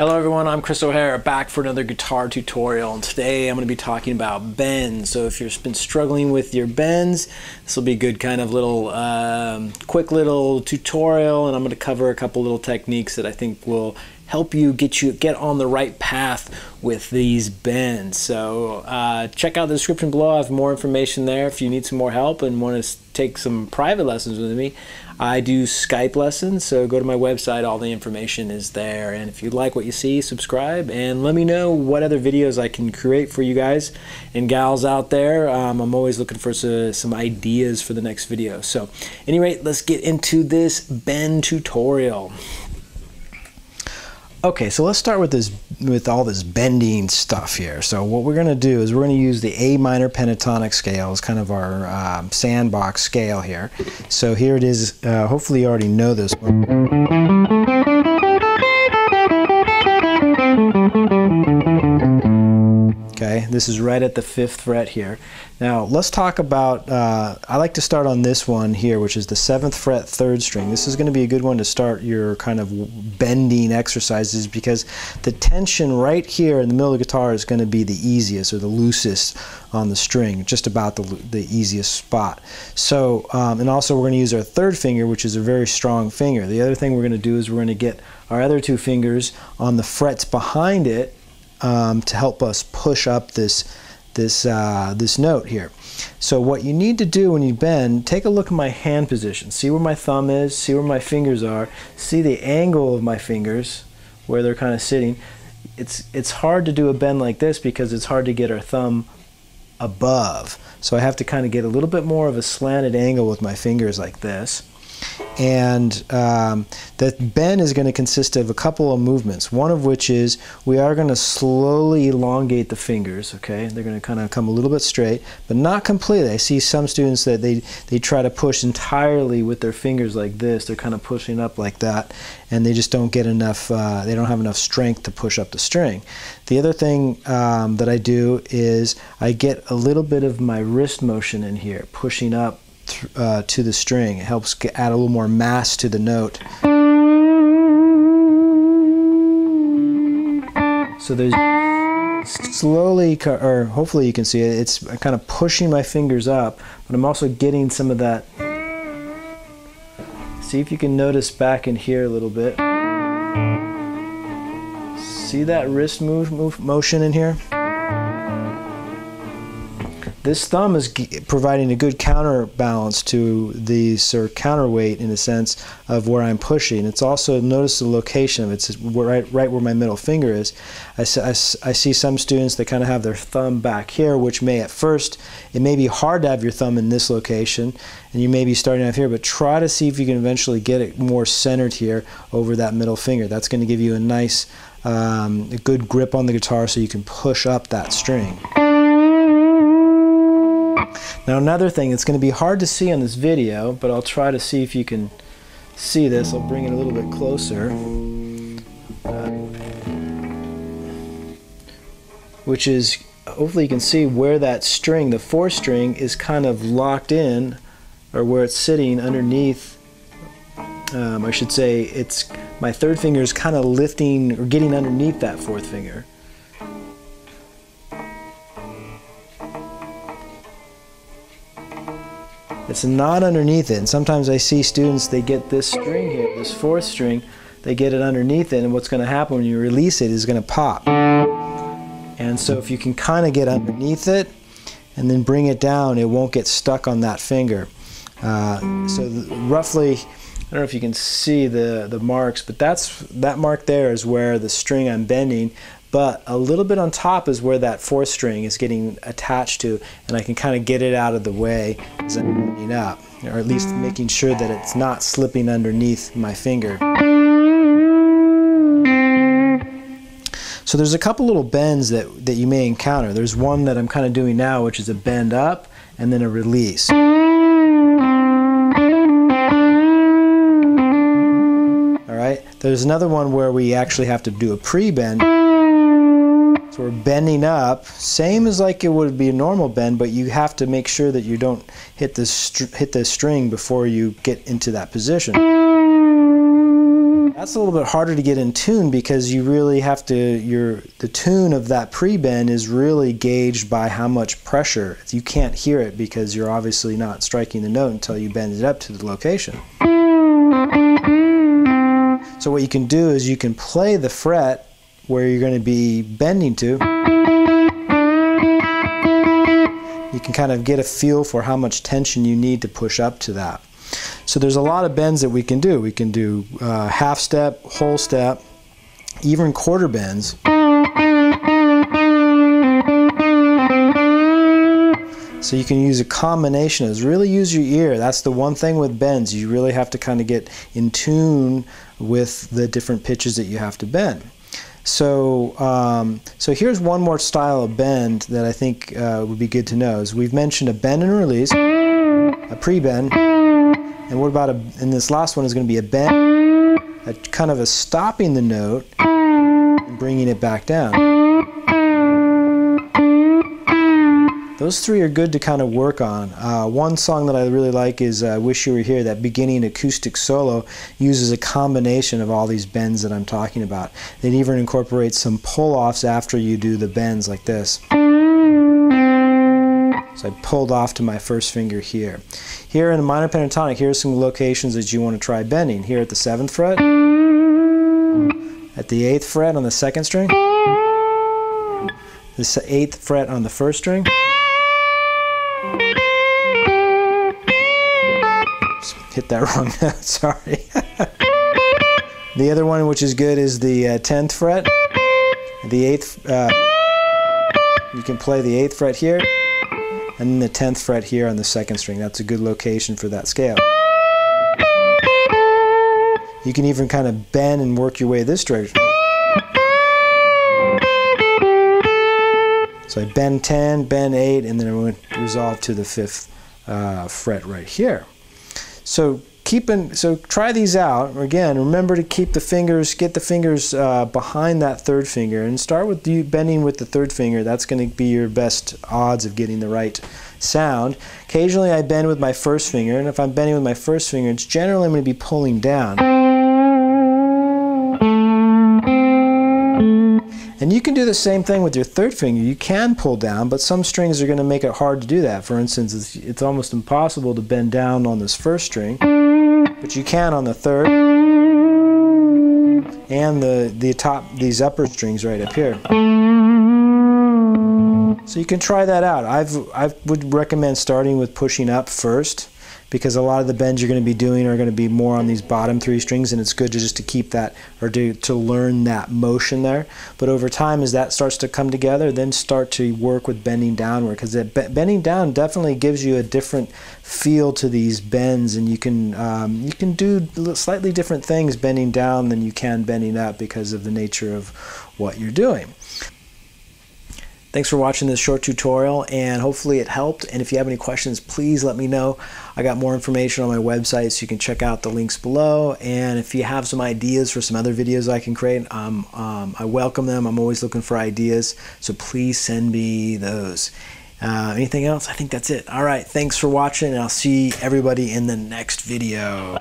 Hello everyone, I'm Chris O'Hara back for another guitar tutorial, and today I'm going to be talking about bends. So if you've been struggling with your bends, this will be a good kind of little quick little tutorial, and I'm going to cover a couple little techniques that I think will help you get on the right path with these bends. So check out the description below. I have more information there if you need some more help and want to take some private lessons with me. I do Skype lessons, so go to my website, all the information is there. And if you like what you see, subscribe and let me know what other videos I can create for you guys and gals out there. I'm always looking for some ideas for the next video. So anyway, let's get into this bend tutorial. Okay, so let's start with all this bending stuff here. So what we're going to do is we're going to use the A minor pentatonic scale as kind of our sandbox scale here. So here it is. Hopefully you already know this one. Okay, this is right at the 5th fret here. Now let's talk about, I like to start on this one here, which is the 7th fret 3rd string. This is going to be a good one to start your kind of bending exercises because the tension right here in the middle of the guitar is going to be the easiest or the loosest on the string, just about the easiest spot. So, and also we're going to use our 3rd finger, which is a very strong finger. The other thing we're going to do is we're going to get our other 2 fingers on the frets behind it to help us push up this note here. So what you need to do when you bend, take a look at my hand position. See where my thumb is, see where my fingers are, see the angle of my fingers, where they're kind of sitting. It's hard to do a bend like this because it's hard to get our thumb above. So I have to kind of get a little bit more of a slanted angle with my fingers like this. And the bend is going to consist of a couple of movements, one of which is we are going to slowly elongate the fingers. Okay, they're going to kind of come a little bit straight, but not completely. I see some students that they try to push entirely with their fingers like this. They're kind of pushing up like that, and they just don't get enough, they don't have enough strength to push up the string. The other thing that I do is I get a little bit of my wrist motion in here, pushing up to the string. It helps add a little more mass to the note. So there's slowly, or hopefully you can see it, it's kind of pushing my fingers up, but I'm also getting some of that. See if you can notice back in here a little bit. See that wrist motion in here? This thumb is providing a good counterbalance to the sort of counterweight in a sense of where I'm pushing. It's also, notice the location of it. It's right where my middle finger is. I see some students that kind of have their thumb back here, which may at first, it may be hard to have your thumb in this location, and you may be starting out here, but try to see if you can eventually get it more centered here over that middle finger. That's going to give you a nice, a good grip on the guitar so you can push up that string. Now another thing, it's going to be hard to see on this video, but I'll try to see if you can see this. I'll bring it a little bit closer. Which is, hopefully you can see where that string, the 4th string, is kind of locked in, or where it's sitting underneath. I should say, it's my 3rd finger is kind of lifting or getting underneath that 4th finger. It's not underneath it, and sometimes I see students, they get this string here, this 4th string, they get it underneath it, and what's going to happen when you release it is going to pop. And so if you can kind of get underneath it and then bring it down, it won't get stuck on that finger. So roughly, I don't know if you can see the marks, but that mark there is where the string I'm bending, but a little bit on top is where that 4th string is getting attached to, and I can kind of get it out of the way as I'm bending up, or at least making sure that it's not slipping underneath my finger. So there's a couple little bends that you may encounter. There's one that I'm kind of doing now, which is a bend up and then a release. Alright, there's another one where we actually have to do a pre-bend. So we're bending up, same as like it would be a normal bend, but you have to make sure that you don't hit the string before you get into that position. That's a little bit harder to get in tune because you really have to, the tune of that pre-bend is really gauged by how much pressure. You can't hear it because you're obviously not striking the note until you bend it up to the location. So what you can do is you can play the fret where you're going to be bending to. You can kind of get a feel for how much tension you need to push up to that. So there's a lot of bends that we can do. We can do half step, whole step, even quarter bends. So you can use a combination of those. Really use your ear. That's the one thing with bends. You really have to kind of get in tune with the different pitches that you have to bend. So, so here's one more style of bend that I think would be good to know. Is we've mentioned a bend and release, a pre-bend, and what about and this last one is going to be a bend, a kind of a stopping the note and bringing it back down. Those three are good to kind of work on. One song that I really like is Wish You Were Here. That beginning acoustic solo uses a combination of all these bends that I'm talking about. It even incorporates some pull-offs after you do the bends like this. So I pulled off to my first finger here. Here in the minor pentatonic, here are some locations that you want to try bending. Here at the 7th fret, at the 8th fret on the 2nd string, the 8th fret on the 1st string, hit that wrong note, sorry. The other one which is good is the 10th fret, the 8th, you can play the 8th fret here, and then the 10th fret here on the 2nd string. That's a good location for that scale. You can even kind of bend and work your way this direction. So I bend 10, bend 8, and then I went resolve to the 5th fret right here. So try these out. Again, remember to keep the fingers, get the fingers behind that 3rd finger, and start with bending with the 3rd finger. That's going to be your best odds of getting the right sound. Occasionally I bend with my 1st finger, and if I'm bending with my 1st finger, it's generally I'm going to be pulling down. And you can do the same thing with your 3rd finger. You can pull down, but some strings are going to make it hard to do that. For instance, it's almost impossible to bend down on this 1st string, but you can on the 3rd and these upper strings right up here. So you can try that out. I would recommend starting with pushing up first, because a lot of the bends you're going to be doing are going to be more on these bottom 3 strings, and it's good to keep that, or to learn that motion there. But over time, as that starts to come together, then start to work with bending downward, because bending down definitely gives you a different feel to these bends, and you can do slightly different things bending down than you can bending up because of the nature of what you're doing. Thanks for watching this short tutorial, and hopefully it helped. And if you have any questions, please let me know. I got more information on my website, so you can check out the links below. And if you have some ideas for some other videos I can create, I welcome them. I'm always looking for ideas, so please send me those. Anything else? I think that's it. All right, thanks for watching, and I'll see everybody in the next video.